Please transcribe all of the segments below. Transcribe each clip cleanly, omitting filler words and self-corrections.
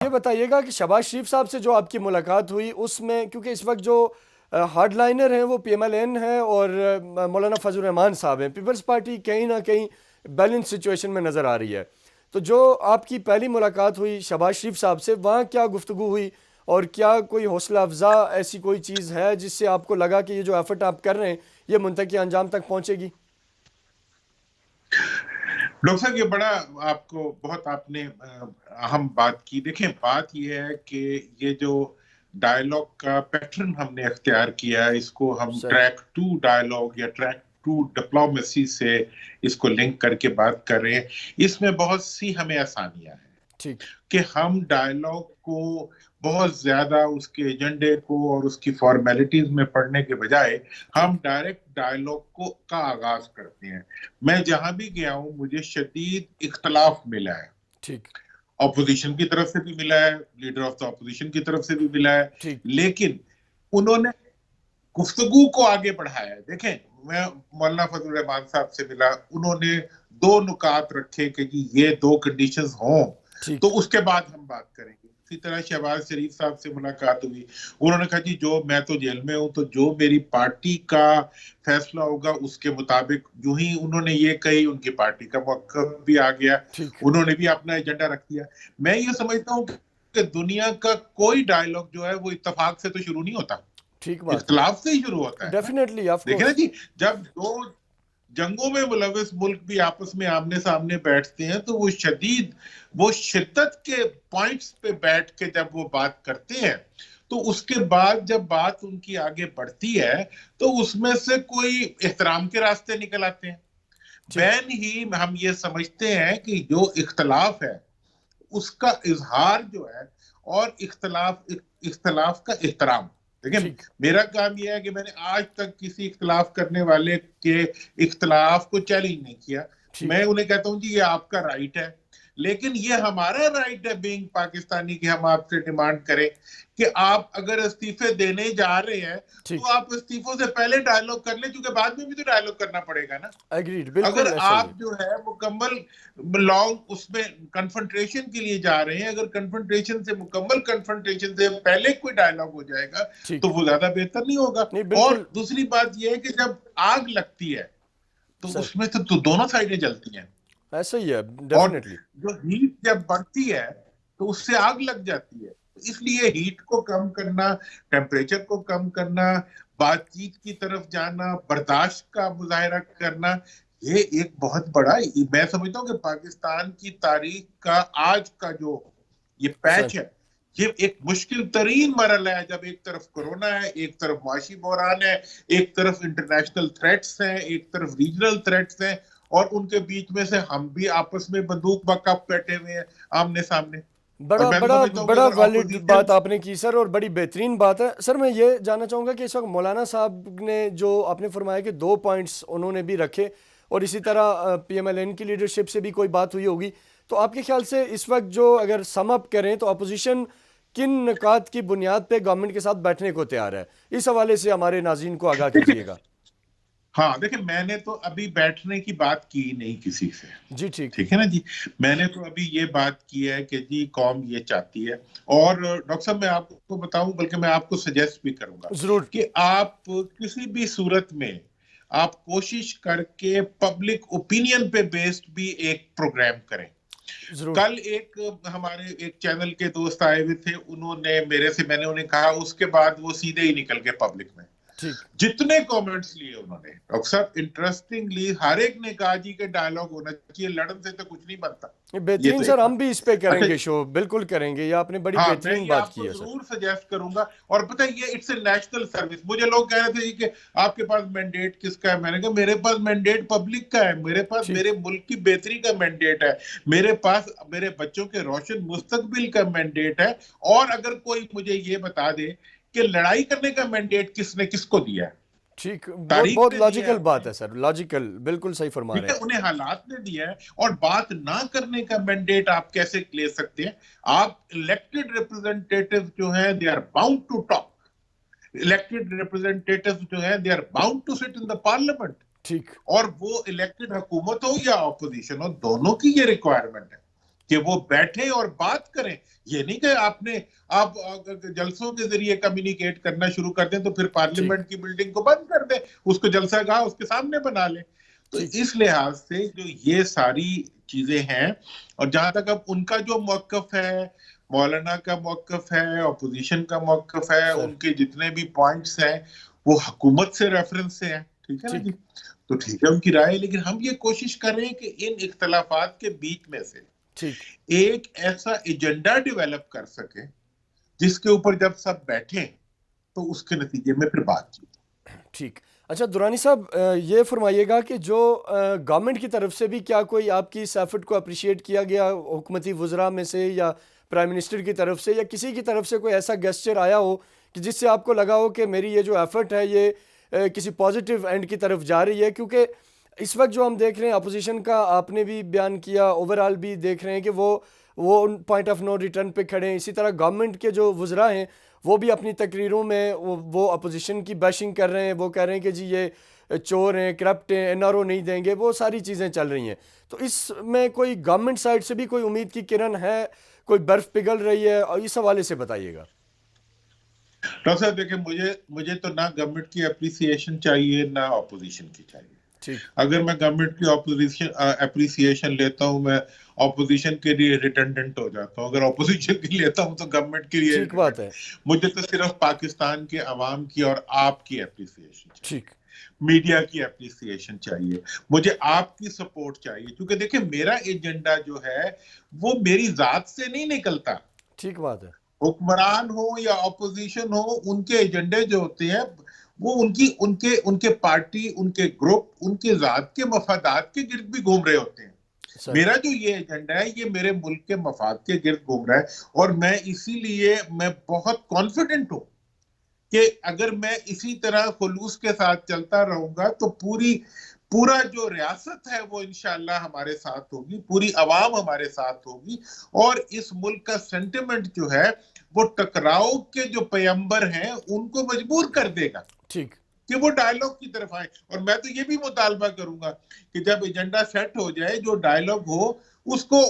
یہ بتائیے گا کہ شہباز شریف صاحب سے جو آپ کی ملاقات ہوئی اس میں، کیونکہ اس وقت جو ہارڈ لائنر ہیں وہ پی ایم ایل این ہیں اور مولانا فضل الرحمان صاحب ہیں، پیپلز پارٹی کہیں نہ کہیں بیلنس سچویشن میں نظر آ رہی ہے. تو جو آپ کی پہلی ملاقات ہوئی شہباز شریف صاحب سے، وہاں کیا گفتگو ہوئی اور کیا کوئی حوصلہ افزا ایسی کوئی چیز ہے جس سے آپ کو لگا کہ یہ جو ایفرٹ آپ کر رہے ہیں یہ منطقی انجام تک پہنچے گی؟ ڈاکٹر صاحب یہ بڑا آپ کو بہت آپ نے اہم بات کی. دیکھیں بات یہ ہے کہ یہ جو ڈائیلاگ کا پیٹرن ہم نے اختیار کیا ہے، اس کو ہم ٹریک 2 ڈائیلاگ یا ٹریک 2 ڈپلومیسی سے اس کو لنک کر کے بات کر رہے ہیں. اس میں بہت سی ہمیں آسانیاں ہیں کہ ہم ڈائیلاگ کو بہت زیادہ اس کے ایجنڈے کو اور اس کی فارمیلٹیز میں پڑھنے کے بجائے ہم ڈائریکٹ ڈائیلاگ کا آغاز کرتے ہیں. میں جہاں بھی گیا ہوں مجھے شدید اختلاف ملا ہے، اپوزیشن کی طرف سے بھی ملا ہے، لیڈر آف دا اپوزیشن کی طرف سے بھی ملا ہے، لیکن انہوں نے گفتگو کو آگے بڑھایا ہے. دیکھیں میں مولانا فضل الرحمان صاحب سے ملا، انہوں نے 2 نکات رکھے کہ جی یہ 2 کنڈیشنز ہوں تو اس کے بعد ہم بات کریں گے. اسی طرح شہباز شریف صاحب سے ملاقات ہوئی، انہوں نے کہا جی جو میں تو جیل میں ہوں تو جو میری پارٹی کا فیصلہ ہوگا اس کے مطابق. جو ہی انہوں نے یہ کہی ان کی پارٹی کا موقف بھی آ گیا، انہوں نے بھی اپنا ایجنڈا رکھ دیا. میں یہ سمجھتا ہوں کہ دنیا کا کوئی ڈائیلاگ جو ہے وہ اتفاق سے تو شروع نہیں ہوتا، اختلاف سے ہی شروع ہوتا ہے. دیکھیں نا جی، جب 2 جنگوں میں ملوث ملک بھی آپس میں آمنے سامنے بیٹھتے ہیں تو وہ شدت کے پوائنٹس پہ بیٹھ کے جب وہ بات کرتے ہیں تو اس کے بعد جب بات ان کی آگے بڑھتی ہے تو اس میں سے کوئی احترام کے راستے نکل آتے ہیں. بین ہی ہم یہ سمجھتے ہیں کہ جو اختلاف ہے اس کا اظہار جو ہے اور اختلاف کا احترام. دیکھیں میرا کام یہ ہے کہ میں نے آج تک کسی اختلاف کرنے والے کے اختلاف کو چیلنج نہیں کیا. میں انہیں کہتا ہوں جی یہ آپ کا رائٹ ہے، لیکن یہ ہمارا رائٹ ہے بینگ پاکستانی کہ ہم آپ سے ڈیمانڈ کریں کہ آپ اگر استعفے دینے جا رہے ہیں تو آپ استعفوں سے پہلے ڈائیلاگ کر لیں، کیونکہ بعد میں بھی تو ڈائیلاگ کرنا پڑے گا نا. اگر آپ جو ہے مکمل لانگ اس میں کنفرنٹریشن کے لیے جا رہے ہیں، اگر کنفرنٹریشن سے مکمل کنفرنٹریشن سے پہلے کوئی ڈائیلاگ ہو جائے گا تو وہ زیادہ بہتر نہیں ہوگا. اور دوسری بات یہ ہے کہ جب آگ لگتی ہے تو اس میں تو دونوں سائڈیں جلتی ہیں، ایسا ہی ہے اور جو ہیٹ جب بڑھتی ہے تو اس سے آگ لگ جاتی ہے. اس لیے ہیٹ کو کم کرنا، ٹیمپریچر کو کم کرنا، بات چیت کی طرف جانا، برداشت کا مظاہرہ کرنا، یہ ایک بہت بڑا، میں سمجھتا ہوں کہ پاکستان کی تاریخ کا آج کا جو یہ پیچ ہے یہ ایک مشکل ترین مرحلہ ہے. جب ایک طرف کرونا ہے، ایک طرف معاشی بحران ہے، ایک طرف انٹرنیشنل تھریٹس ہیں، ایک طرف ریجنل تھریٹس ہیں، اور ان کے بیچ میں سے ہم بھی آپس میں بندوق بکف بیٹھے ہوئے ہیں آمنے سامنے. بڑا ویلڈ بات آپ نے کی سر، اور بڑی بہترین بات ہے. سر میں یہ جاننا چاہوں گا کہ اس وقت مولانا صاحب نے جو آپ نے فرمایا کہ 2 پوائنٹس انہوں نے بھی رکھے، اور اسی طرح پی ایم ایل این کی لیڈرشپ سے بھی کوئی بات ہوئی ہوگی، تو آپ کے خیال سے اس وقت جو اگر سم اپ کریں تو اپوزیشن کن نکات کی بنیاد پہ گورنمنٹ کے ساتھ بیٹھنے کو تیار ہے؟ اس حوالے سے ہمارے ناظرین کو آگاہ کیجیے گا. ہاں دیکھیں میں نے تو ابھی بیٹھنے کی بات کی نہیں کسی سے، جی ٹھیک ہے نا جی. میں نے تو ابھی یہ بات کی ہے کہ جی قوم یہ چاہتی ہے، اور ڈاکٹر صاحب میں آپ کو بتاؤں، بلکہ میں آپ کو سجیسٹ بھی کروں گا ضرور کہ آپ کسی بھی صورت میں آپ کوشش کر کے پبلک اوپینین پہ بیسڈ بھی ایک پروگرام کریں. کل ایک ہمارے ایک چینل کے دوست آئے ہوئے تھے، انہوں نے میں نے انہیں کہا، اس کے بعد وہ سیدھے ہی نکل کے پبلک میں جتنے کومنٹس لیے انہوں نے. ڈاکٹر صاحب انٹرسٹنگلی ہر ایک نے کہا جی کہ ڈائیلاگ ہونا چاہیے، لڑن سے تو کچھ نہیں بنتا. بہترین سر، ہم بھی اس پہ کریں گے شو، بالکل کریں گے. یہ آپ نے بڑی بہترین بات کی ہے سر. میں ضرور سجیسٹ کروں گا. اور پتہ یہ اٹس اے نیشنل سروس. مجھے لوگ کہہ رہے تھے کہ آپ کے پاس مینڈیٹ کس کا ہے؟ میں نے کہا میرے پاس مینڈیٹ پبلک کا ہے، میرے پاس میرے ملک کی بہتری کا مینڈیٹ ہے، میرے پاس میرے بچوں کے روشن مستقبل کا مینڈیٹ ہے. اور اگر کوئی مجھے یہ بتا دے کہ لڑائی کرنے کا مینڈیٹ کس نے کس کو دیا ہے، ٹھیک، بہت لاجیکل بات ہے سر، لاجیکل، بالکل صحیح فرما رہے ہیں. انہیں حالات نے دیا ہے، اور بات نہ کرنے کا مینڈیٹ آپ کیسے لے سکتے ہیں؟ آپ الیکٹڈ ریپرزنٹیٹیو جو ہیں they are bound to talk. Elected representative جو ہیں they are bound to sit in the parliament. ٹھیک، اور وہ الیکٹڈ حکومت ہو یا اپوزیشن ہو، دونوں کی یہ ریکوائرمنٹ ہے. کہ وہ بیٹھے اور بات کریں. یہ نہیں کہ آپ جلسوں کے ذریعے کمیونیکیٹ کرنا شروع کر دیں تو پھر پارلیمنٹ کی بلڈنگ کو بند کر دیں, اس کو جلسہ گاہ اس کے سامنے بنا لیں. تو اس لحاظ سے جو یہ ساری چیزیں ہیں, اور جہاں تک اب ان کا جو موقف ہے, مولانا کا موقف ہے, اپوزیشن کا موقف ہے, ان کے جتنے بھی پوائنٹس ہیں وہ حکومت سے ریفرنس سے ہیں, ٹھیک ہے نا جی, تو ٹھیک ہے ان کی رائے, لیکن ہم یہ کوشش کر رہے ہیں کہ ان اختلافات کے بیچ میں سے ایک ایسا ایجنڈا ڈیولپ کر سکے جس کے اوپر جب سب بیٹھیں تو اس کے نتیجے میں پھر بات چیت. ٹھیک. اچھا درانی صاحب, یہ فرمائیے گا کہ جو گورنمنٹ کی طرف سے بھی کیا کوئی آپ کی اس ایفرٹ کو اپریشیٹ کیا گیا حکومتی وزراء میں سے یا پرائم منسٹر کی طرف سے, یا کسی کی طرف سے کوئی ایسا گیسچر آیا ہو کہ جس سے آپ کو لگا ہو کہ میری یہ جو ایفرٹ ہے یہ کسی پازیٹیو اینڈ کی طرف جا رہی ہے؟ کیونکہ اس وقت جو ہم دیکھ رہے ہیں اپوزیشن کا, آپ نے بھی بیان کیا, اوور آل بھی دیکھ رہے ہیں کہ وہ پوائنٹ آف نو ریٹرن پہ کھڑے ہیں. اسی طرح گورنمنٹ کے جو وزراء ہیں وہ بھی اپنی تقریروں میں وہ اپوزیشن کی بیشنگ کر رہے ہیں, وہ کہہ رہے ہیں کہ جی یہ چور ہیں, کرپٹ ہیں, این آر او نہیں دیں گے, وہ ساری چیزیں چل رہی ہیں. تو اس میں کوئی گورنمنٹ سائڈ سے بھی کوئی امید کی کرن ہے, کوئی برف پگھل رہی ہے, اور اس حوالے سے بتائیے گا. ڈاکٹر صاحب دیکھیں, مجھے تو نہ گورنمنٹ کی اپریسیشن چاہیے نہ اپوزیشن کی چاہیے. اگر میں گورنمنٹ کی اپریسیشن لیتا ہوں میں اپوزیشن کے لیے ریٹنڈنٹ ہو جاتا ہوں, اگر اپوزیشن کی لیتا ہوں تو گورنمنٹ کے لیے. ٹھیک بات ہے. مجھے تو صرف پاکستان کے عوام کی اور آپ کی اپریسیشن چاہیے, ٹھیک, میڈیا کی اپریسیشن چاہیے, مجھے آپ کی سپورٹ چاہیے, کیونکہ دیکھیں میرا ایجنڈا جو ہے وہ میری ذات سے نہیں نکلتا. ٹھیک بات ہے. حکمران ہو یا اپوزیشن ہو, ان کے ایجنڈے جو ہوتے ہیں وہ ان کے پارٹی, ان کے گروپ, ان کے ذات کے مفادات کے گرد بھی گھوم رہے ہوتے ہیں. میرا جو یہ ایجنڈا ہے یہ میرے ملک کے مفاد کے گرد گھوم رہا ہے, اور میں اسی لیے میں بہت کانفیڈنٹ ہوں کہ اگر میں اسی طرح خلوص کے ساتھ چلتا رہوں گا تو پورا جو ریاست ہے وہ انشاءاللہ ہمارے ساتھ ہوگی, پوری عوام ہمارے ساتھ ہوگی, اور اس ملک کا سینٹیمنٹ جو ہے وہ ٹکراؤ کے جو پیمبر ہیں ان کو مجبور کر دے گا ٹھیک کہ وہ ڈائیلاگ کی طرف آئیں. اور میں تو یہ بھی مطالبہ کروں گا کہ جب ایجنڈا سیٹ ہو جائے, جو ڈائیلاگ ہو اس کو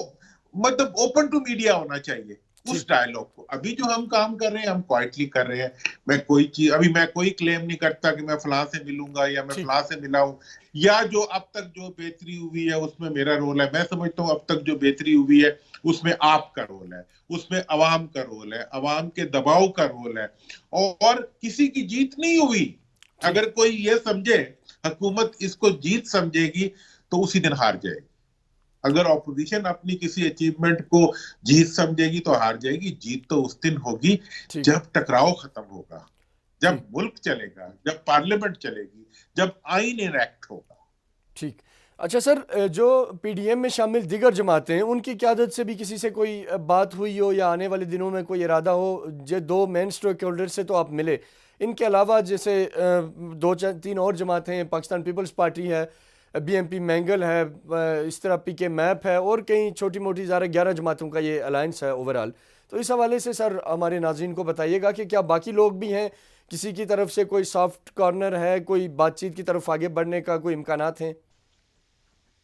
مطلب اوپن ٹو میڈیا ہونا چاہیے اس ڈائیلاگ کو. ابھی جو ہم کام کر رہے ہیں ہم کوائٹلی کر رہے ہیں. میں کوئی کلیم نہیں کرتا کہ میں فلاں سے ملوں گا یا میں فلاں سے ملا ہوں, یا جو اب تک جو بہتری ہوئی ہے اس میں میرا رول ہے. میں سمجھتا ہوں اب تک جو بہتری ہوئی ہے اس میں آپ کا رول ہے, اس میں عوام کا رول ہے, عوام کے دباؤ کا رول ہے, اور کسی کی جیت نہیں ہوئی. اگر کوئی یہ سمجھے حکومت اس کو جیت سمجھے گی تو اسی دن ہار جائے گی. اگر اپوزیشن اپنی کسی اچیومنٹ کو جیت سمجھے گی تو ہار جائے گی. جیت تو اس دن ہوگی جب ٹکراؤ ختم ہوگا, جب ملک چلے گا, جب پارلیمنٹ چلے گی, جب آئین انیکٹ ہوگا. ٹھیک. اچھا سر, جو پی ڈی ایم میں شامل دیگر جماعتیں ہیں ان کی قیادت سے بھی کسی سے کوئی بات ہوئی ہو یا آنے والے دنوں میں کوئی ارادہ ہو؟ جو دو مین اسٹیک ہولڈر سے تو آپ ملے, ان کے علاوہ جیسے 2-3 اور جماعتیں ہیں, پاکستان پیپلز پارٹی ہے, بی ایم پی مینگل ہے, اس طرح پی کے میپ ہے, اور کئی چھوٹی موٹی 11 جماعتوں کا یہ الائنس ہے اوور آل. تو اس حوالے سے سر ہمارے ناظرین کو بتائیے گا کہ کیا باقی لوگ بھی ہیں, کسی کی طرف سے کوئی سافٹ کارنر ہے, کوئی بات چیت کی طرف آگے بڑھنے کا کوئی امکانات ہیں؟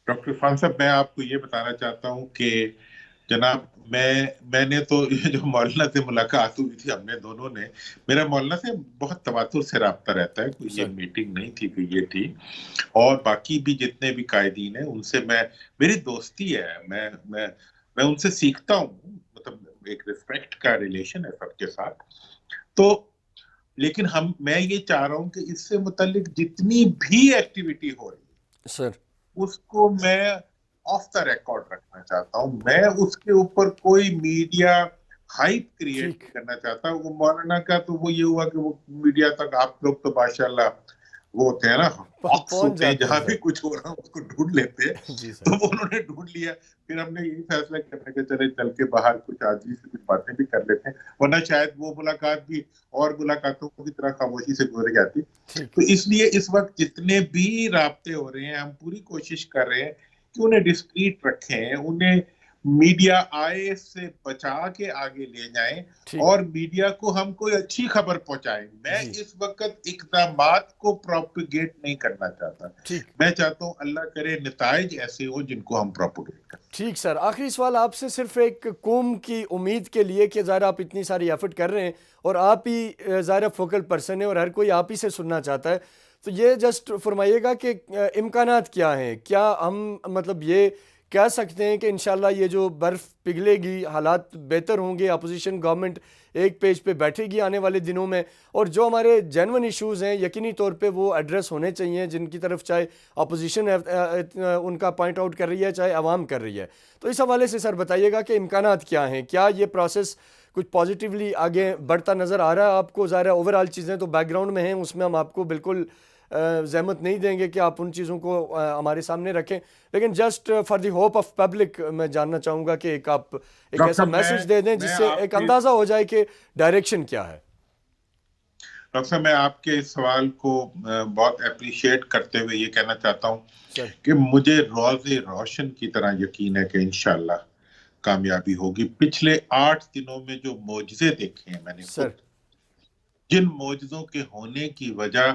ڈاکٹر عرفان صاحب, میں آپ کو یہ بتانا چاہتا ہوں کہ جناب میں نے تو جو مولانا سے ملاقات ہوئی تھی, ہم نے دونوں نے, میرا مولانا سے بہت تواتر سے رابطہ رہتا ہے, کوئی یہ میٹنگ نہیں تھی کہ یہ تھی, اور باقی بھی جتنے بھی قائدین ہیں ان سے میری دوستی ہے, میں ان سے سیکھتا ہوں, مطلب ایک ریسپیکٹ کا ریلیشن ہے سب کے ساتھ. تو لیکن میں یہ چاہ رہا ہوں کہ اس سے متعلق جتنی بھی ایکٹیویٹی ہو رہی ہے سر اس کو میں آف دا ریکارڈ رکھنا چاہتا ہوں. میں اس کے اوپر کوئی میڈیا ہائپ کریٹ کرنا چاہتا ہوں. وہ مولانا کا تو وہ یہ ہوا کہ وہ میڈیا تک آپ لوگ تو ماشاءاللہ وہ ہوتے ہیں نا, باکس ہوتے ہیں, جہاں بھی کچھ ہو رہا اس کو ڈھونڈ لیتے ہیں. تو وہ انہوں نے ڈھونڈ لیا. پھر ہم نے یہی فیصلہ کرنے کے چلے چل کے باہر کچھ آدمی سے کچھ باتیں بھی کر لیتے ہیں, ورنہ شاید وہ ملاقات بھی اور ملاقاتوں کی طرح خاموشی سے گزر جاتی. تو اس لیے اس وقت جتنے بھی رابطے ہو رہے ہیں ہم پوری کوشش کر رہے ہیں کہ انہیں ڈسکریٹ رکھیں, انہیں میڈیا آئے سے بچا کے آگے لے جائیں, اور میڈیا کو ہم کوئی اچھی خبر پہنچائیں. میں اس وقت اقدامات کو پروپیگیٹ نہیں کرنا چاہتا, میں چاہتا ہوں اللہ کرے نتائج ایسے ہو جن کو ہم پروپیگیٹ کریں. ٹھیک سر، آخری سوال آپ سے صرف ایک قوم کی امید کے لیے کہ ظاہر آپ اتنی ساری ایفرٹ کر رہے ہیں اور آپ ہی ظاہر فوکل پرسن ہیں اور ہر کوئی آپ ہی سے سننا چاہتا ہے، تو یہ جسٹ فرمائیے گا کہ امکانات کیا ہیں؟ کیا ہم مطلب یہ کہہ سکتے ہیں کہ انشاءاللہ یہ جو برف پگھلے گی، حالات بہتر ہوں گے، اپوزیشن گورنمنٹ ایک پیج پہ بیٹھے گی آنے والے دنوں میں، اور جو ہمارے جینون ایشوز ہیں یقینی طور پہ وہ ایڈریس ہونے چاہیے، جن کی طرف چاہے اپوزیشن ان کا پوائنٹ آؤٹ کر رہی ہے چاہے عوام کر رہی ہے؟ تو اس حوالے سے سر بتائیے گا کہ امکانات کیا ہیں؟ کیا یہ پروسیس کچھ پازیٹیولی آگے بڑھتا نظر آ رہا ہے آپ کو؟ ظاہر ہے اوورآل چیزیں تو بیک گراؤنڈ میں ہیں، اس میں ہم آپ کو بالکل زحمت نہیں دیں گے کہ آپ ان چیزوں کو ہمارے سامنے رکھیں، لیکن just for the hope of public میں جاننا چاہوں گا کہ ایک آپ ایک ایسا میسج دے دیں جس سے ایک اندازہ ہو جائے کہ ڈائریکشن کیا ہے۔ ڈاکٹر صاحب، میں آپ کے اس سوال کو بہت اپریشیٹ کرتے ہوئے یہ کہنا چاہتا ہوں سر کہ مجھے روز روشن کی طرح یقین ہے کہ انشاءاللہ کامیابی ہوگی۔ پچھلے 8 دنوں میں جو معجزے دیکھے ہیں میں نے سر خود، جن معجزوں کے ہونے کی وجہ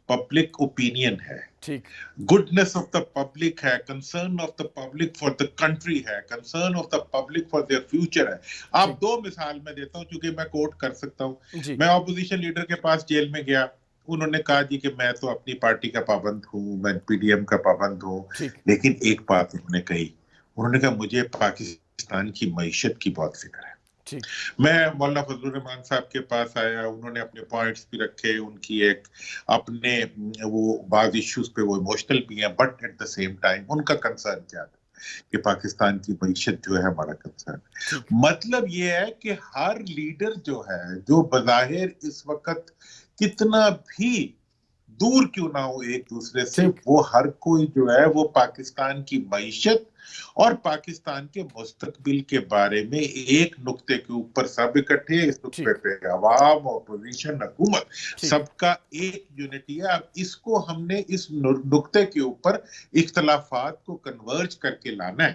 پبلک اوپینین ہے، ٹھیک گڈنس آف دا پبلک ہے، concern of the public for the country ہے، concern of the public for their future ہے۔ آپ ٹھیک 2 مثال میں دیتا ہوں چونکہ میں کوٹ کر سکتا ہوں۔ جی میں اپوزیشن لیڈر کے پاس جیل میں گیا، انہوں نے کہا جی کہ میں تو اپنی پارٹی کا پابند ہوں، میں پی ڈی ایم کا پابند ہوں، ٹھیک لیکن ایک بات انہوں نے کہی، انہوں نے کہا مجھے پاکستان کی معیشت کی بہت فکر ہے۔ ٹھیک میں مولانا فضل الرحمان صاحب کے پاس آیا، انہوں نے اپنے پوائنٹس بھی رکھے، ان کی ایک اپنے وہ بعض ایشوز پہ وہ ایموشنل بھی ہیں، but at the same time ان کا کنسرن کیا تھا کہ پاکستان کی معیشت جو ہے ہمارا کنسرن۔ ٹھیک مطلب یہ ہے کہ ہر لیڈر جو ہے، جو بظاہر اس وقت کتنا بھی دور کیوں نہ ہو ایک دوسرے سے، ٹھیک وہ ہر کوئی جو ہے وہ پاکستان کی معیشت اور پاکستان کے مستقبل کے بارے میں ایک نقطے کے اوپر سب اکٹھے ہیں۔ اس نقطے ٹھیک پہ عوام، اپوزیشن، حکومت، ٹھیک سب کا ایک یونٹی ہے۔ اب اس کو ہم نے اس نقطے کے اوپر اختلافات کو کنورج کر کے لانا ہے،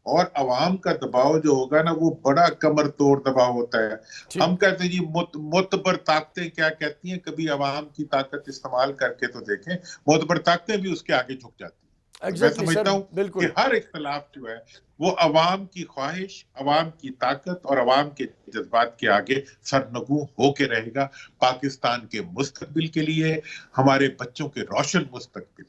اور عوام کا دباؤ جو ہوگا نا وہ بڑا کمر توڑ دباؤ ہوتا ہے۔ ٹھیک ہم کہتے ہیں جی معتبر طاقتیں کیا کہتی ہیں، کبھی عوام کی طاقت استعمال کر کے تو دیکھیں، معتبر طاقتیں بھی اس کے آگے جھک جاتی ہیں۔ اور میں ایگزیکٹلی سر، سمجھتا ہوں کہ بالکل ہر اختلاف جو ہے وہ عوام کی خواہش، عوام کی طاقت اور عوام کے جذبات کے آگے سرنگوں ہو کے رہے گا، پاکستان کے مستقبل کے لیے، ہمارے بچوں کے روشن مستقبل